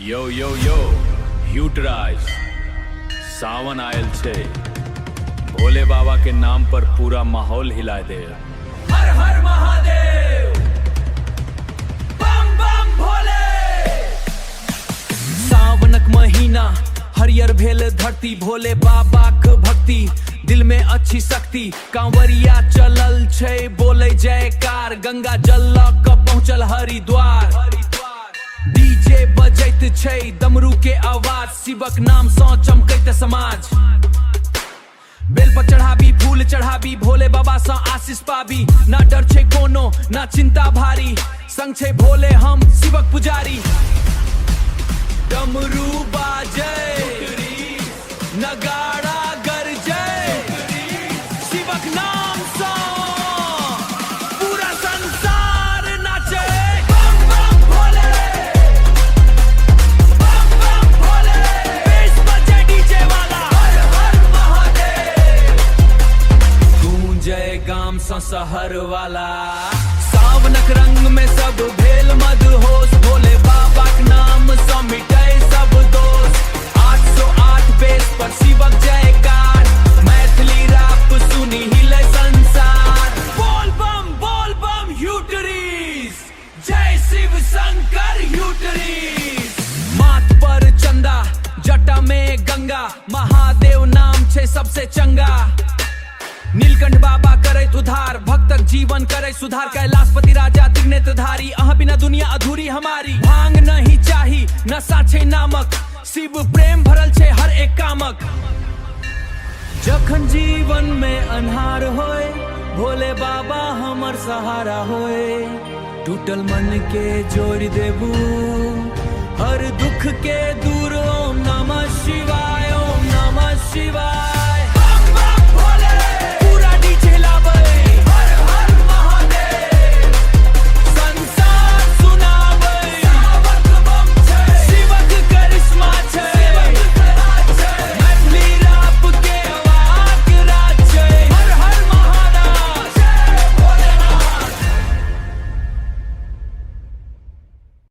यो यो यो ह्यूटराइज सावन आयल छे, भोले बाबा के नाम पर पूरा माहौल हिला दे। हर हर महादेव, बम बम भोले। सावनक महीना हरियर भेल धरती, भोले बाबा के भक्ति दिल में अच्छी शक्ति। कांवरिया चलल छे बोले जयकार, गंगा जल क पहुँचल हरिद्वार। डीजे बजैत छे डमरू के आवाज, शिवक नाम सौ चमकैत समाज। बेल पर चढ़ाबी फूल चढ़ाबी, भोले बाबा सा आशीष पाबी। ना डर छे कोनो ना चिंता भारी, संग छे भोले हम शिवक पुजारी। डमरू बाजे नगाड़ा गरजे, शिवक नाम सा पूरा संसार नाचे। बम बम भोले, बम बम भोले। बेस बजे डीजे वाला, हर हर महादेव। गूंजे गाम सा शहर वाला, सावनक रंग में सब भेल मदहोश। भोले बाबा के नाम सा मिटे सब दोष। 808 बेस पर शिवक जयकार, मैथिली रैप सुनी हिले संसार। बोल बम ह्यूटरीज, जय शिव शंकर ह्यूटरीज। माथ पर चंदा जटा में गंगा, महादेव नाम छे सबसे चंगा। नीलकंठ बाबा करे उद्धार, भक्तक जीवन करे सुधार। कैलाशपति राजा त्रिनेत्रधारी, अहाँ बिना दुनिया अधूरी हमारी। भांग नहीं चाही नशा छे नामक, शिव प्रेम भरल छे हर एक कामक। जखन जीवन में अन्हार होए, भोले बाबा हमर सहारा होए। टूटल मन के जोड़ देबू